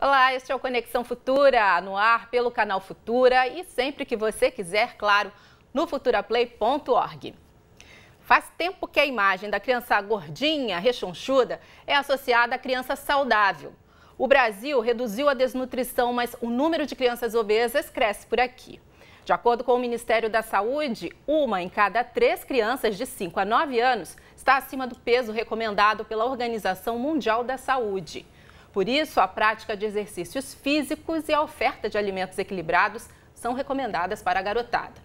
Olá, este é o Conexão Futura, no ar pelo canal Futura e sempre que você quiser, claro, no futuraplay.org. Faz tempo que a imagem da criança gordinha, rechonchuda, é associada à criança saudável. O Brasil reduziu a desnutrição, mas o número de crianças obesas cresce por aqui. De acordo com o Ministério da Saúde, 1 em cada 3 crianças de 5 a 9 anos está acima do peso recomendado pela Organização Mundial da Saúde. Por isso, a prática de exercícios físicos e a oferta de alimentos equilibrados são recomendadas para a garotada.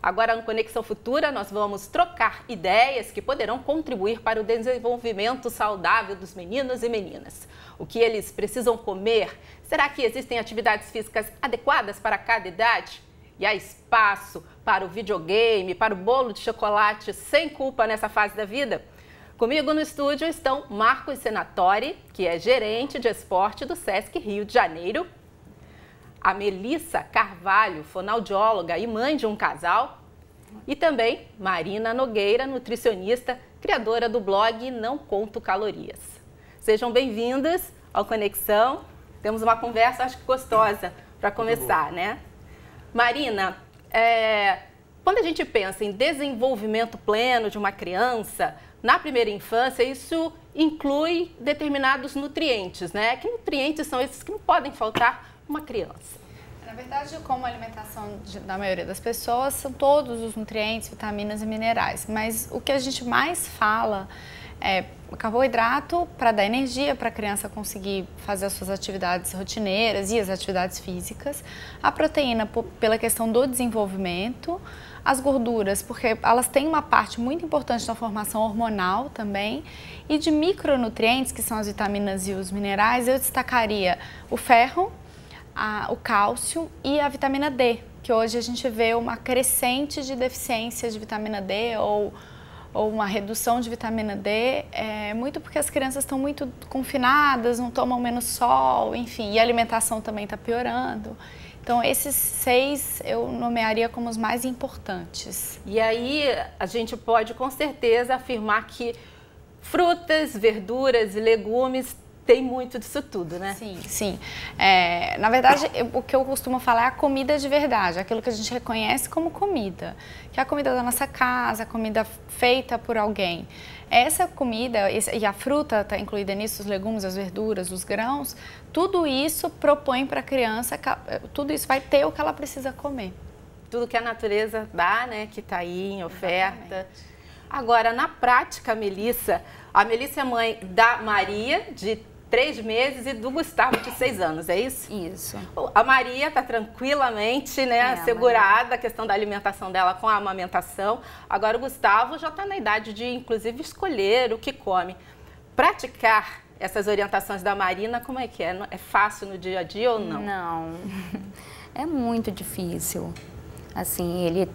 Agora, no Conexão Futura, nós vamos trocar ideias que poderão contribuir para o desenvolvimento saudável dos meninos e meninas. O que eles precisam comer? Será que existem atividades físicas adequadas para cada idade? E há espaço para o videogame, para o bolo de chocolate sem culpa nessa fase da vida? Comigo no estúdio estão Marcos Senatori, que é gerente de esporte do Sesc Rio de Janeiro, a Melissa Carvalho, fonoaudióloga e mãe de um casal, e também Marina Nogueira, nutricionista, criadora do blog Não Conto Calorias. Sejam bem-vindos ao Conexão. Temos uma conversa, acho que gostosa, para começar, né? Marina, quando a gente pensa em desenvolvimento pleno de uma criança, na primeira infância, isso inclui determinados nutrientes, né? Que nutrientes são esses que não podem faltar uma criança? Na verdade, como a alimentação da maioria das pessoas, são todos os nutrientes, vitaminas e minerais. Mas o que a gente mais fala é carboidrato para dar energia para a criança conseguir fazer as suas atividades rotineiras e as atividades físicas. A proteína pela questão do desenvolvimento. As gorduras, porque elas têm uma parte muito importante na formação hormonal também. E de micronutrientes, que são as vitaminas e os minerais, eu destacaria o ferro, o cálcio e a vitamina D, que hoje a gente vê uma crescente de deficiência de vitamina D ou uma redução de vitamina D, muito porque as crianças estão muito confinadas, não tomam menos sol, enfim, e a alimentação também está piorando. Então, esses 6 eu nomearia como os mais importantes. E aí, a gente pode com certeza afirmar que frutas, verduras e legumes têm muito disso tudo, né? Sim, sim. Na verdade, o que eu costumo falar é a comida de verdade, aquilo que a gente reconhece como comida, que é a comida da nossa casa, a comida feita por alguém. Essa comida, e a fruta está incluída nisso, os legumes, as verduras, os grãos, tudo isso propõe para a criança, tudo isso vai ter o que ela precisa comer. Tudo que a natureza dá, né, que está aí em oferta. Exatamente. Agora, na prática, a Melissa é mãe da Maria, de 3 meses, e do Gustavo, de 6 anos, é isso? Isso. A Maria está tranquilamente, né, assegurada a questão da alimentação dela com a amamentação. Agora o Gustavo já está na idade de, inclusive, escolher o que come. Praticar essas orientações da Marina, como é que é? É fácil no dia a dia ou não? Não, é muito difícil. Assim, ele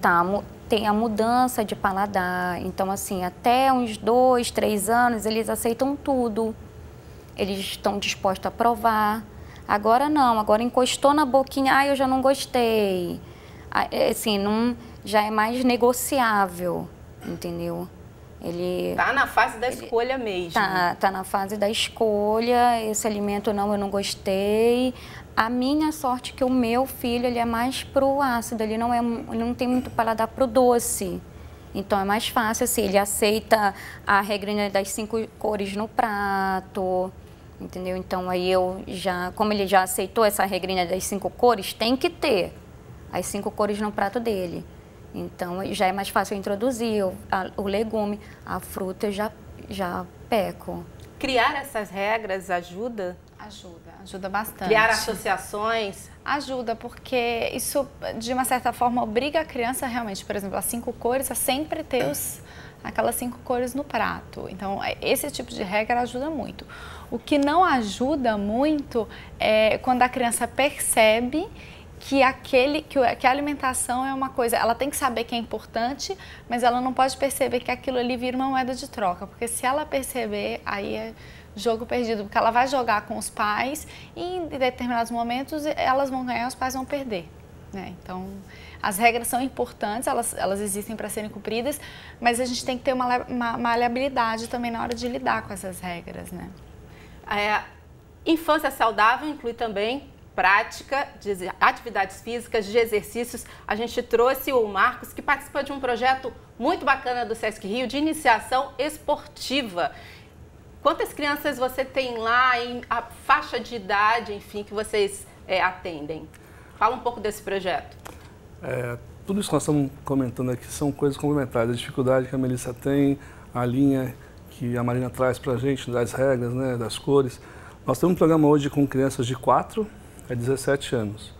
tem a mudança de paladar, então assim, até uns 2, 3 anos eles aceitam tudo. Eles estão dispostos a provar. Agora não, agora encostou na boquinha, eu já não gostei. Assim, já é mais negociável, entendeu? Ele tá na fase da escolha mesmo. Tá na fase da escolha, esse alimento eu não gostei. A minha sorte é que o meu filho, ele é mais pro ácido, ele não tem muito paladar pro doce. Então é mais fácil, assim, ele aceita a regrinha das 5 cores no prato, entendeu? Então aí como ele já aceitou essa regrinha das 5 cores, tem que ter as 5 cores no prato dele. Então já é mais fácil eu introduzir o legume, a fruta eu já peco. Criar essas regras ajuda? Ajuda bastante. Criar associações? Ajuda, porque isso, de uma certa forma, obriga a criança realmente, por exemplo, as 5 cores, a sempre ter aquelas 5 cores no prato. Então, esse tipo de regra ajuda muito. O que não ajuda muito é quando a criança percebe que a alimentação é uma coisa, ela tem que saber que é importante, mas ela não pode perceber que aquilo ali vira uma moeda de troca, porque se ela perceber, aí é jogo perdido, porque ela vai jogar com os pais e em determinados momentos elas vão ganhar, os pais vão perder, né? Então, As regras são importantes, elas existem para serem cumpridas, mas a gente tem que ter uma maleabilidade também na hora de lidar com essas regras, né? Infância saudável inclui também prática de atividades físicas, de exercícios. A gente trouxe o Marcos, que participa de um projeto muito bacana do Sesc Rio, de iniciação esportiva. Quantas crianças você tem lá, em a faixa de idade, enfim, que vocês atendem? Fala um pouco desse projeto. Tudo isso que nós estamos comentando aqui são coisas complementares. A dificuldade que a Melissa tem, a linha que a Marina traz para a gente, das regras, né, das cores. Nós temos um programa hoje com crianças de 4 a 17 anos.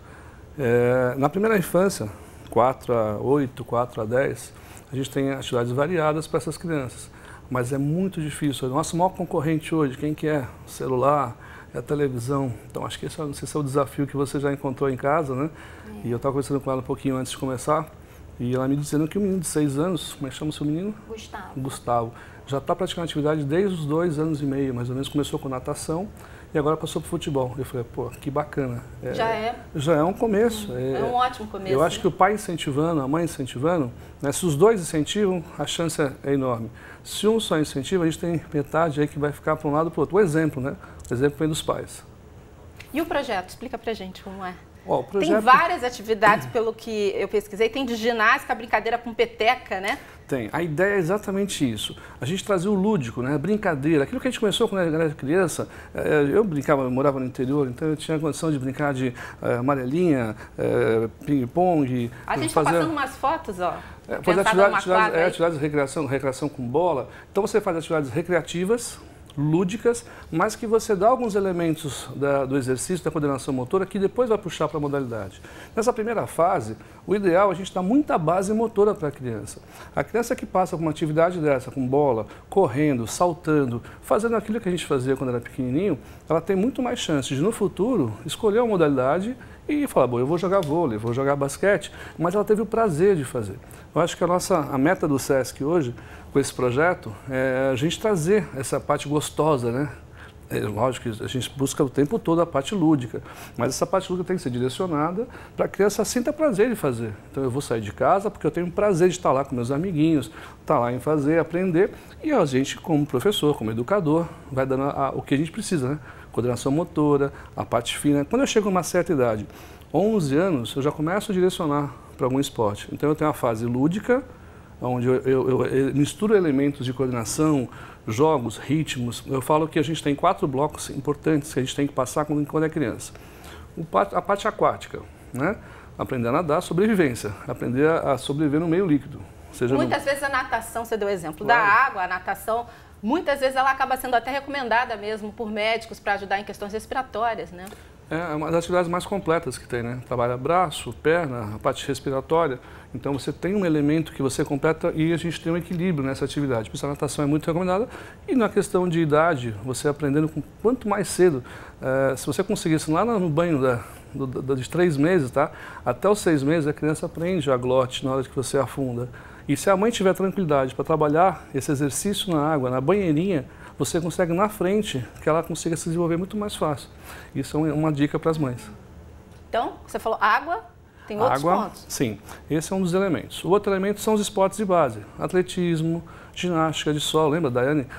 Na primeira infância, 4 a 8, 4 a 10, a gente tem atividades variadas para essas crianças. Mas é muito difícil. O nosso maior concorrente hoje, quem que é? O celular, a televisão. Então, acho que esse é o desafio que você já encontrou em casa, né? E eu estava conversando com ela um pouquinho antes de começar, e ela me dizendo que um menino de 6 anos, como é que chama o seu menino? Gustavo. Já está praticando atividade desde os 2 anos e meio, mais ou menos. Começou com natação e agora passou para o futebol. Eu falei, pô, que bacana. Já é um começo. É um ótimo começo. Eu acho que o pai incentivando, a mãe incentivando, né, se os dois incentivam, a chance é enorme. Se um só incentiva, a gente tem metade aí que vai ficar para um lado ou para o outro. O exemplo, né? O exemplo vem dos pais. E o projeto? Explica pra gente como é. O projeto... Tem várias atividades, pelo que eu pesquisei. Tem de ginástica, brincadeira com peteca, né? Tem. A ideia é exatamente isso. A gente trazia o lúdico, né? A brincadeira. Aquilo que a gente começou quando eu era criança, eu morava no interior, então eu tinha a condição de brincar de amarelinha, ping-pong. A gente está passando umas fotos, ó. Fazer atividades de recreação com bola. Então você faz atividades recreativas, lúdicas, mas que você dá alguns elementos do exercício, da coordenação motora, que depois vai puxar para a modalidade. Nessa primeira fase, o ideal é a gente dar muita base motora para a criança. A criança que passa por uma atividade dessa, com bola, correndo, saltando, fazendo aquilo que a gente fazia quando era pequenininho, ela tem muito mais chance de, no futuro, escolher uma modalidade e falar, bom, eu vou jogar vôlei, vou jogar basquete, mas ela teve o prazer de fazer. Eu acho que a meta do Sesc hoje, com esse projeto, é a gente trazer essa parte gostosa, né? Lógico que a gente busca o tempo todo a parte lúdica, mas essa parte lúdica tem que ser direcionada para a criança sinta prazer de fazer. Então eu vou sair de casa porque eu tenho prazer de estar lá com meus amiguinhos, estar lá em fazer, aprender, e a gente, como professor, como educador, vai dando o que a gente precisa, né? Coordenação motora, a parte fina. Quando eu chego a uma certa idade, 11 anos, eu já começo a direcionar para algum esporte. Então eu tenho a fase lúdica, onde eu misturo elementos de coordenação, jogos, ritmos. Eu falo que a gente tem 4 blocos importantes que a gente tem que passar quando é criança. A parte aquática, né? Aprender a nadar, sobrevivência, aprender a sobreviver no meio líquido. Muitas vezes a natação, você deu o exemplo da água, a natação, muitas vezes ela acaba sendo até recomendada mesmo por médicos para ajudar em questões respiratórias, né? É uma das atividades mais completas que tem, né? Trabalha braço, perna, a parte respiratória. Então você tem um elemento que você completa e a gente tem um equilíbrio nessa atividade. Por isso a natação é muito recomendada. E na questão de idade, você aprendendo quanto mais cedo, se você conseguisse lá no banho de 3 meses, tá? Até os 6 meses a criança aprende a glote na hora que você afunda. E se a mãe tiver tranquilidade para trabalhar esse exercício na água, na banheirinha, você consegue na frente que ela consiga se desenvolver muito mais fácil. Isso é uma dica para as mães. Então, você falou água, tem outros pontos? Sim, esse é um dos elementos. O outro elemento são os esportes de base, atletismo, ginástica de solo. Lembra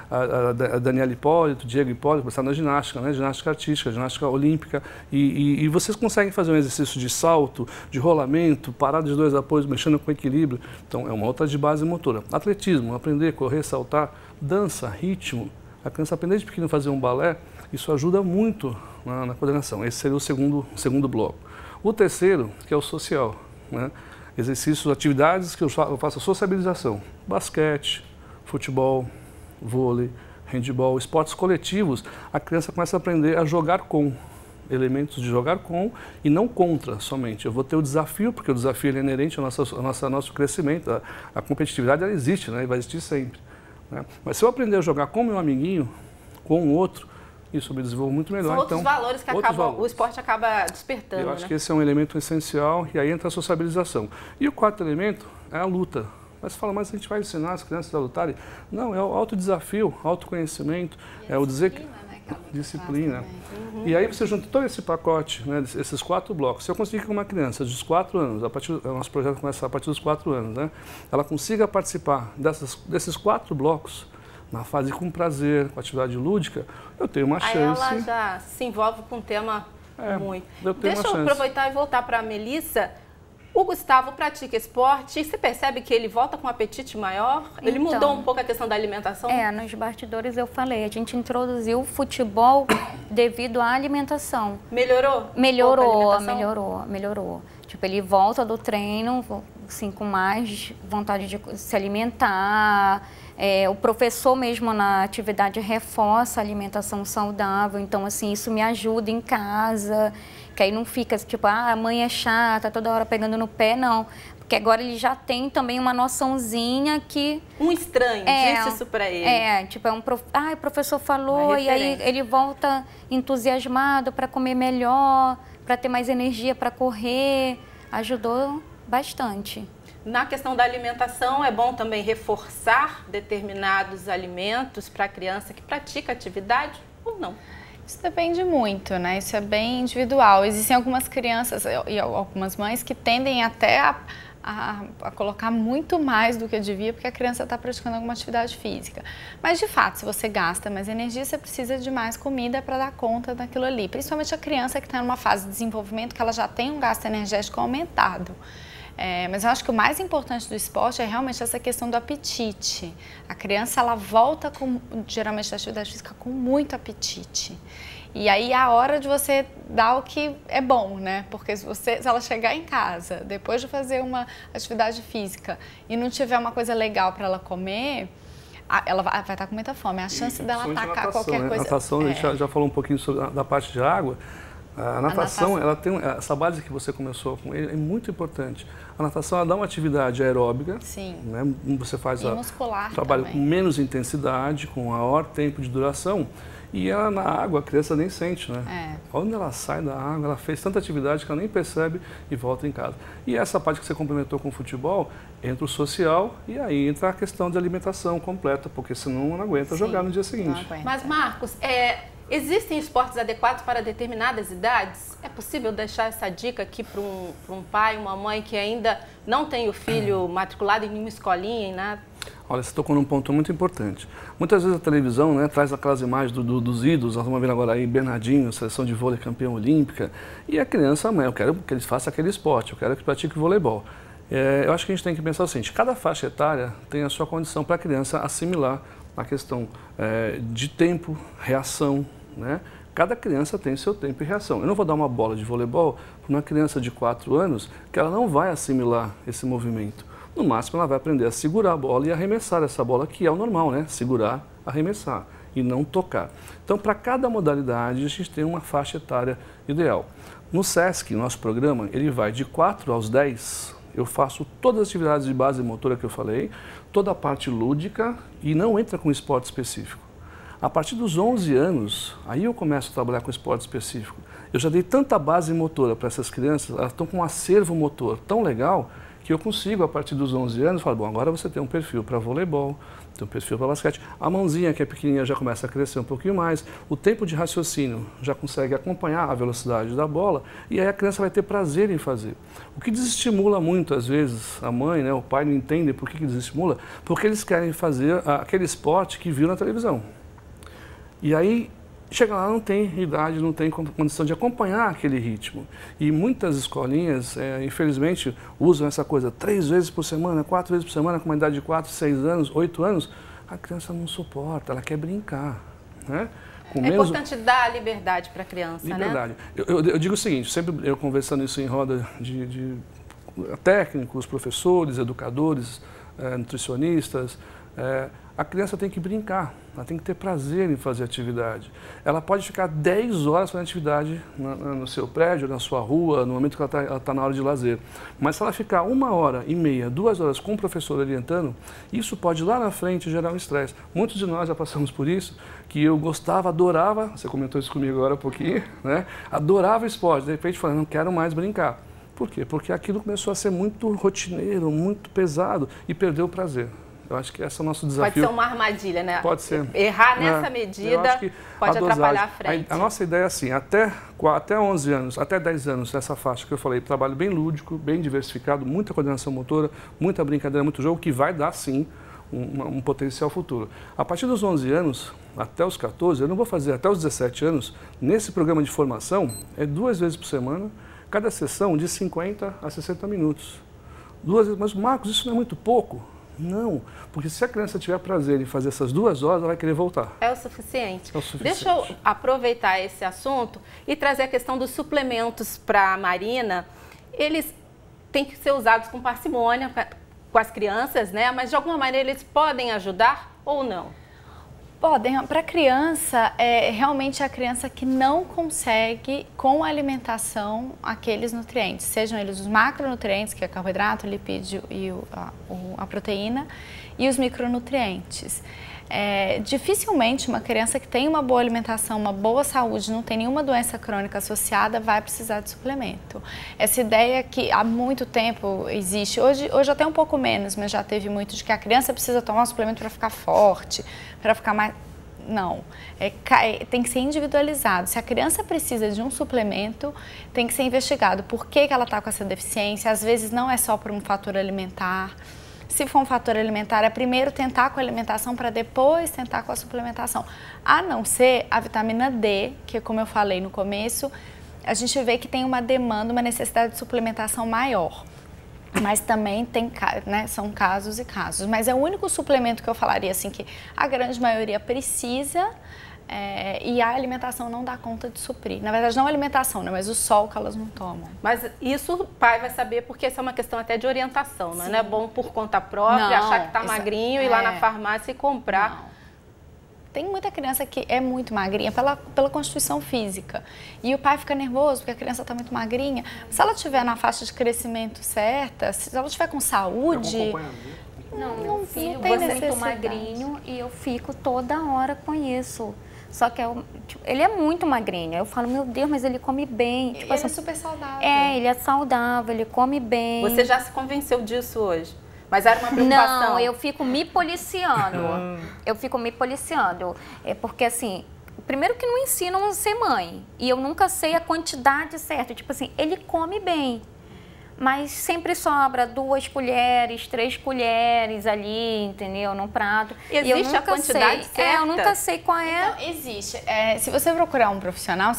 a Daniela Hipólito, Diego Hipólito, começaram na ginástica, né? Ginástica artística, ginástica olímpica. E vocês conseguem fazer um exercício de salto, de rolamento, parada de 2 apoios, mexendo com equilíbrio. Então, é uma outra de base motora. Atletismo, aprender, correr, saltar, dança, ritmo. A criança aprender de pequeno a fazer um balé, isso ajuda muito na coordenação. Esse seria o segundo bloco. O terceiro, que é o social, né? Exercícios, atividades que eu faço a sociabilização. Basquete, futebol, vôlei, handebol, esportes coletivos. A criança começa a aprender a jogar com elementos de jogar com e não contra somente. Eu vou ter o desafio, porque o desafio é inerente ao nosso crescimento. A competitividade ela existe, né? E vai existir sempre. Né? Mas se eu aprender a jogar com meu amiguinho, com o outro, isso eu me desenvolvo muito melhor. São outros valores que o esporte acaba despertando. Eu acho que esse é um elemento essencial e aí entra a sociabilização. E o quarto elemento é a luta. Mas você fala, mas a gente vai ensinar as crianças a lutarem? Não, é o autodesafio, autoconhecimento, é o dizer que... Disciplina. E aí você junta todo esse pacote, né, esses 4 blocos. Se eu conseguir que uma criança dos 4 anos, o nosso projeto começa a partir dos 4 anos, né, ela consiga participar desses 4 blocos, na fase com prazer, com atividade lúdica, eu tenho uma chance. Aí ela já se envolve com o tema muito. Deixa eu aproveitar e voltar para a Melissa. O Gustavo pratica esporte e você percebe que ele volta com um apetite maior? Ele mudou um pouco a questão da alimentação? Nos bastidores eu falei, a gente introduziu o futebol devido à alimentação. Melhorou? Melhorou. Tipo, ele volta do treino, assim, com mais vontade de se alimentar. O professor mesmo na atividade reforça a alimentação saudável, então, assim, isso me ajuda em casa. Que aí não fica tipo, a mãe é chata, toda hora pegando no pé, não. Porque agora ele já tem também uma noçãozinha que... Um estranho, disse isso pra ele. Tipo, o professor falou, e aí ele volta entusiasmado para comer melhor, para ter mais energia para correr. Ajudou bastante. Na questão da alimentação, é bom também reforçar determinados alimentos para a criança que pratica atividade ou não? Isso depende muito, né? Isso é bem individual. Existem algumas crianças e algumas mães que tendem até a colocar muito mais do que devia porque a criança está praticando alguma atividade física. Mas, de fato, se você gasta mais energia, você precisa de mais comida para dar conta daquilo ali. Principalmente a criança que está numa fase de desenvolvimento que ela já tem um gasto energético aumentado. Mas eu acho que o mais importante do esporte é realmente essa questão do apetite. A criança, ela volta, geralmente, da atividade física com muito apetite. E aí é a hora de você dar o que é bom, né? Porque se ela chegar em casa, depois de fazer uma atividade física e não tiver uma coisa legal para ela comer, ela vai estar com muita fome. A chance dela atacar natação, qualquer coisa... A natação, a gente já falou um pouquinho da parte de água. A natação, ela tem essa base que você começou com ele, é muito importante. A natação, ela dá uma atividade aeróbica. Sim. Né? Você faz muscular trabalho também. Com menos intensidade, com maior tempo de duração. E ela, na água, a criança nem sente, né? Quando ela sai da água, ela fez tanta atividade que ela nem percebe e volta em casa. E essa parte que você complementou com o futebol, entra o social e aí entra a questão de alimentação completa, porque senão não aguenta jogar no dia seguinte. Mas, Marcos, existem esportes adequados para determinadas idades? É possível deixar essa dica aqui para um pai, uma mãe que ainda não tem o filho matriculado em nenhuma escolinha, em nada? Olha, você tocou num ponto muito importante. Muitas vezes a televisão, né, traz aquelas imagens dos ídolos, nós estamos vendo agora aí Bernardinho, seleção de vôlei campeã olímpica, e a criança, eu quero que ele faça aquele esporte, eu quero que pratique voleibol. Eu acho que a gente tem que pensar o seguinte, cada faixa etária tem a sua condição para a criança assimilar a questão de tempo, reação, né? Cada criança tem seu tempo e reação. Eu não vou dar uma bola de voleibol para uma criança de 4 anos que ela não vai assimilar esse movimento. No máximo, ela vai aprender a segurar a bola e arremessar essa bola, que é o normal, né? Segurar, arremessar e não tocar. Então, para cada modalidade, a gente tem uma faixa etária ideal. No SESC, nosso programa, ele vai de 4 aos 10. Eu faço todas as atividades de base motora que eu falei, toda a parte lúdica e não entra com esporte específico. A partir dos 11 anos, aí eu começo a trabalhar com esporte específico. Eu já dei tanta base motora para essas crianças, elas estão com um acervo motor tão legal que eu consigo, a partir dos 11 anos, falar, bom, agora você tem um perfil para voleibol, tem um perfil para basquete. A mãozinha, que é pequenininha, já começa a crescer um pouquinho mais. O tempo de raciocínio já consegue acompanhar a velocidade da bola e aí a criança vai ter prazer em fazer. O que desestimula muito, às vezes, a mãe, né, o pai não entende por que desestimula, porque eles querem fazer aquele esporte que viu na televisão. E aí, chega lá, não tem idade, não tem condição de acompanhar aquele ritmo. E muitas escolinhas, infelizmente, usam essa coisa 3 vezes por semana, 4 vezes por semana, com uma idade de 4, 6 anos, 8 anos. A criança não suporta, ela quer brincar, né? Importante dar liberdade para a criança, liberdade. Né? Eu digo o seguinte, sempre eu conversando isso em roda de técnicos, professores, educadores, nutricionistas, a criança tem que brincar, ela tem que ter prazer em fazer atividade. Ela pode ficar 10 horas fazendo atividade no seu prédio, na sua rua, no momento que ela está na hora de lazer. Mas se ela ficar 1h30, 2 horas com o professor orientando, isso pode lá na frente gerar um estresse. Muitos de nós já passamos por isso, que eu gostava, adorava, você comentou isso comigo agora um pouquinho, né? Adorava esporte, de repente falei, não quero mais brincar. Por quê? Porque aquilo começou a ser muito rotineiro, muito pesado e perdeu o prazer. Eu acho que esse é o nosso desafio. Pode ser uma armadilha, né? Pode ser. Errar nessa medida pode atrapalhar a frente. A nossa ideia é assim, até 11 anos, até 10 anos, essa faixa que eu falei, trabalho bem lúdico, bem diversificado, muita coordenação motora, muita brincadeira, muito jogo, que vai dar sim um potencial futuro. A partir dos 11 anos, até os 14, eu não vou fazer até os 17 anos, nesse programa de formação, é 2 vezes por semana, cada sessão de 50 a 60 minutos. 2 vezes, mas Marcos, isso não é muito pouco? Não, porque se a criança tiver prazer em fazer essas 2 horas, ela vai querer voltar. É o suficiente. É o suficiente. Deixa eu aproveitar esse assunto e trazer a questão dos suplementos para a Marina. Eles têm que ser usados com parcimônia com as crianças, né? Mas de alguma maneira eles podem ajudar ou não? Podem. Para a criança, realmente a criança que não consegue, com a alimentação, aqueles nutrientes, sejam eles os macronutrientes, que é carboidrato, lipídio e a proteína, e os micronutrientes. Dificilmente uma criança que tem uma boa alimentação, uma boa saúde, não tem nenhuma doença crônica associada, vai precisar de suplemento. Essa ideia que há muito tempo existe, hoje até um pouco menos, mas já teve muito, de que a criança precisa tomar um suplemento para ficar forte, para ficar mais... Não, tem que ser individualizado. Se a criança precisa de um suplemento, tem que ser investigado por que ela está com essa deficiência. Às vezes não é só por um fator alimentar. Se for um fator alimentar, é primeiro tentar com a alimentação para depois tentar com a suplementação. A não ser a vitamina D, que como eu falei no começo, a gente vê que tem uma demanda, uma necessidade de suplementação maior. Mas também tem, né, são casos e casos. Mas é o único suplemento que eu falaria assim que a grande maioria precisa e a alimentação não dá conta de suprir. Na verdade, não a alimentação, né, mas o sol que elas não tomam. Mas isso o pai vai saber porque isso é uma questão até de orientação, né? Não é bom por conta própria, achar que está magrinho e ir lá na farmácia e comprar. Não. Tem muita criança que é muito magrinha pela constituição física. E o pai fica nervoso porque a criança está muito magrinha. Se ela estiver na faixa de crescimento certa, se ela estiver com saúde... Não, meu filho tem é muito magrinho e eu fico toda hora com isso. Só que ele é muito magrinho. Eu falo, meu Deus, mas ele come bem. Tipo, ele é super saudável. Ele é saudável, ele come bem. Você já se convenceu disso hoje? Mas era uma preocupação? Não, eu fico me policiando. Eu fico me policiando. Porque assim, primeiro que não ensinam a ser mãe. E eu nunca sei a quantidade certa. Tipo assim, ele come bem. Mas sempre sobra 2 colheres, 3 colheres ali, entendeu? No prato. Existe a quantidade certa? Eu nunca sei qual é. Então, existe. Se você procurar um profissional,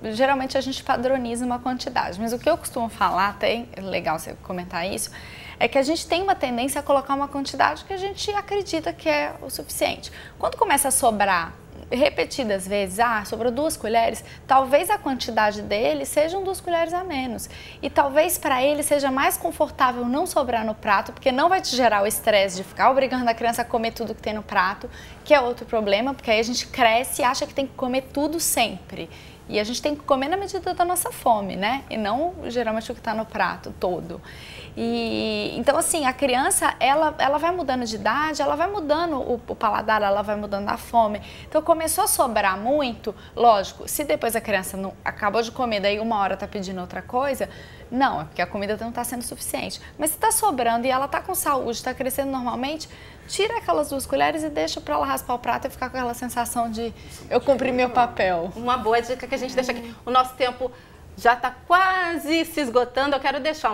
geralmente a gente padroniza uma quantidade. Mas o que eu costumo falar, é legal você comentar isso, é que a gente tem uma tendência a colocar uma quantidade que a gente acredita que é o suficiente. Quando começa a sobrar repetidas vezes, sobrou 2 colheres, talvez a quantidade dele sejam 2 colheres a menos. E talvez para ele seja mais confortável não sobrar no prato, porque não vai te gerar o estresse de ficar obrigando a criança a comer tudo que tem no prato, que é outro problema, porque aí a gente cresce e acha que tem que comer tudo sempre. E a gente tem que comer na medida da nossa fome, né? E não geralmente o que está no prato todo. Então, assim, a criança, ela vai mudando de idade, ela vai mudando o paladar, ela vai mudando a fome. Então, começou a sobrar muito, lógico, se depois a criança não acabou de comer, daí 1 hora tá pedindo outra coisa, não, é porque a comida não está sendo suficiente. Mas se está sobrando e ela está com saúde, está crescendo normalmente, tira aquelas 2 colheres e deixa para ela raspar o prato e ficar com aquela sensação de eu cumpri meu papel. Uma boa dica que a gente deixa aqui. O nosso tempo já está quase se esgotando. Eu quero deixar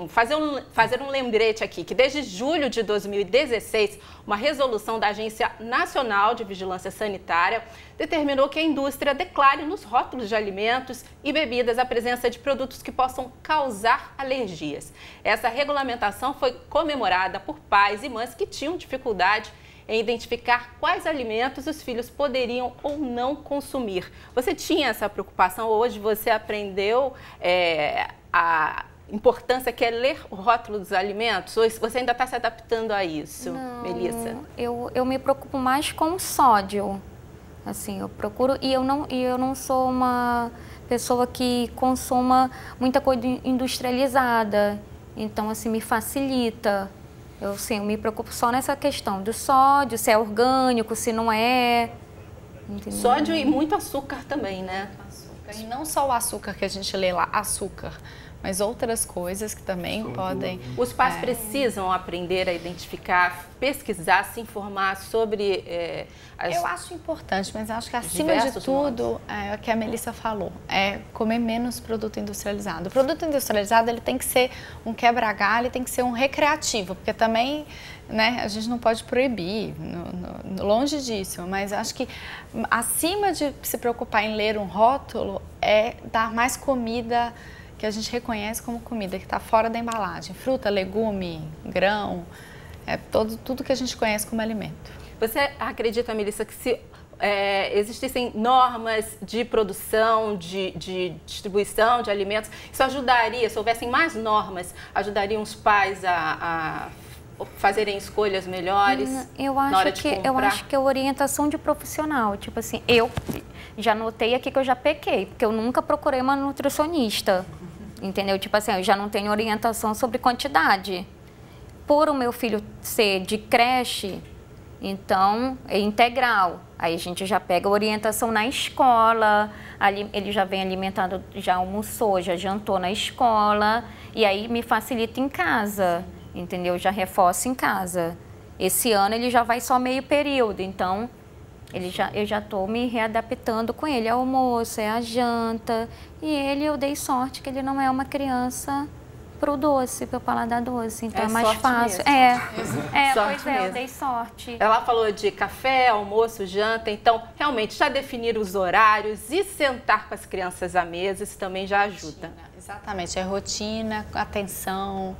fazer um lembrete aqui, que desde julho de 2016, uma resolução da Agência Nacional de Vigilância Sanitária determinou que a indústria declare nos rótulos de alimentos e bebidas a presença de produtos que possam causar alergias. Essa regulamentação foi comemorada por pais e mães que tinham dificuldade em identificar quais alimentos os filhos poderiam ou não consumir. Você tinha essa preocupação? Hoje você aprendeu a importância que é ler o rótulo dos alimentos? Ou você ainda está se adaptando a isso, não, Melissa? Eu me preocupo mais com o sódio. Assim, eu procuro... E eu não sou uma pessoa que consuma muita coisa industrializada. Então, assim, me facilita. Eu me preocupo só nessa questão do sódio, se é orgânico, se não é. Entendeu? Sódio e muito açúcar também, né? Açúcar. E não só o açúcar que a gente lê lá, açúcar. mas outras coisas que também podem... Os pais precisam aprender a identificar, pesquisar, se informar sobre Eu acho importante, mas acho que acima de tudo, é o que a Melissa falou, é comer menos produto industrializado. O produto industrializado ele tem que ser um quebra-galho, tem que ser um recreativo, porque também, né, a gente não pode proibir, longe disso, mas acho que acima de se preocupar em ler um rótulo, é dar mais comida que a gente reconhece como comida, que está fora da embalagem. Fruta, legume, grão, tudo que a gente conhece como alimento. Você acredita, Melissa, que se existissem normas de produção, de distribuição de alimentos, isso ajudaria, se houvessem mais normas, ajudariam os pais a fazerem escolhas melhores na hora de comprar? Eu acho que é orientação de profissional. Tipo assim, eu já notei aqui que eu já pequei, porque eu nunca procurei uma nutricionista, entendeu? Tipo assim, eu já não tenho orientação sobre quantidade. Por o meu filho ser de creche, então é integral. Aí a gente já pega a orientação na escola, ali ele já vem alimentado, já almoçou, já jantou na escola, e aí me facilita em casa, entendeu? Já reforço em casa. Esse ano ele já vai só meio período, então eu já estou me readaptando com ele. É o almoço, é a janta, e eu dei sorte que ele não é uma criança pro doce, pro paladar doce, então é mais fácil. Eu dei sorte. Ela falou de café, almoço, janta, então realmente já definir os horários e sentar com as crianças à mesa, isso também já ajuda. Exatamente, é rotina, atenção,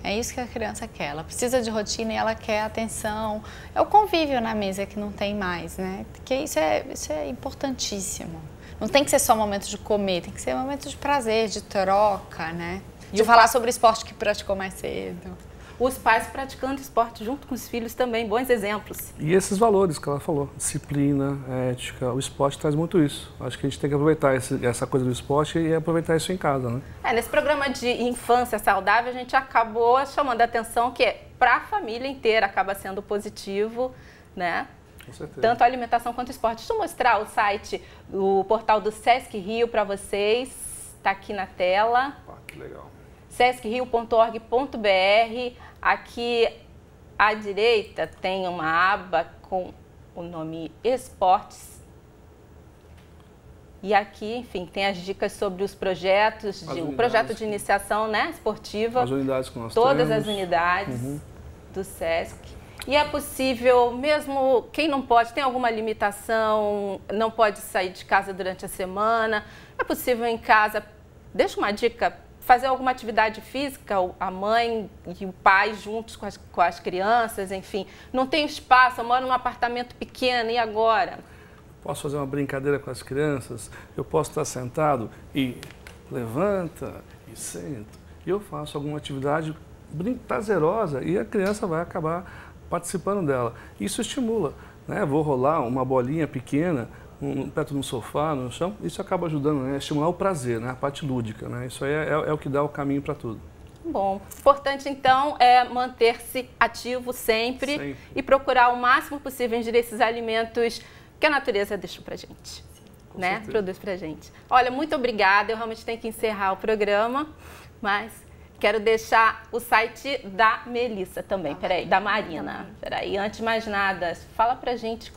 é isso que a criança quer. Ela precisa de rotina e ela quer atenção. É o convívio na mesa que não tem mais, né? Porque isso é importantíssimo. Não tem que ser só momento de comer, tem que ser momento de prazer, de troca, né? De falar sobre o esporte que praticou mais cedo. Os pais praticando esporte junto com os filhos também, bons exemplos. E esses valores que ela falou, disciplina, ética, o esporte traz muito isso. Acho que a gente tem que aproveitar essa coisa do esporte e aproveitar isso em casa, né? Nesse programa de infância saudável, a gente acabou chamando a atenção que para a família inteira acaba sendo positivo, né? Com certeza. Tanto a alimentação quanto o esporte. Deixa eu mostrar o site, o portal do Sesc Rio para vocês. Está aqui na tela. Que legal. sescrio.org.br. Aqui à direita tem uma aba com o nome Esportes. E aqui, enfim, tem as dicas sobre os projetos, o projeto de iniciação, né, esportiva. As unidades que nós todas temos. As unidades do Sesc. E é possível, mesmo quem não pode, tem alguma limitação, não pode sair de casa durante a semana, é possível em casa, deixa uma dica, fazer alguma atividade física, a mãe e o pai juntos com as crianças, enfim. Não tem espaço, eu moro num apartamento pequeno, e agora? Posso fazer uma brincadeira com as crianças, eu posso estar sentado e levanta e sento. E eu faço alguma atividade prazerosa e a criança vai acabar participando dela. Isso estimula, né? Vou rolar uma bolinha pequena, perto no sofá, no chão, isso acaba ajudando, né? A estimular o prazer, né? A parte lúdica, né? Isso aí é o que dá o caminho para tudo. Bom, importante então é manter-se ativo sempre e procurar o máximo possível ingerir esses alimentos que a natureza deixou pra gente, né? Produz pra gente. Olha, muito obrigada, eu realmente tenho que encerrar o programa, mas quero deixar o site da Melissa também, da Marina. Peraí, antes de mais nada, fala pra gente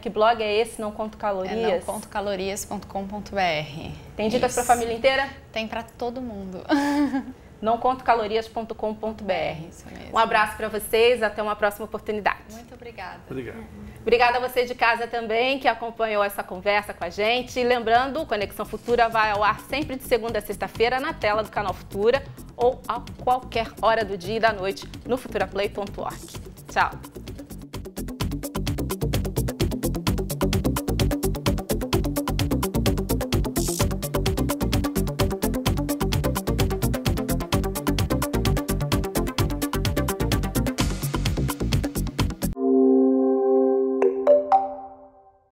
que blog é esse, Não Conto Calorias? nãocontocalorias.com.br. Tem dicas pra família inteira? Tem pra todo mundo. nãocontocalorias.com.br. Isso mesmo. Um abraço para vocês, até uma próxima oportunidade. Muito obrigada. Obrigado. Obrigada a você de casa também que acompanhou essa conversa com a gente. E lembrando, Conexão Futura vai ao ar sempre de segunda a sexta-feira na tela do canal Futura ou a qualquer hora do dia e da noite no futuraplay.org. Tchau!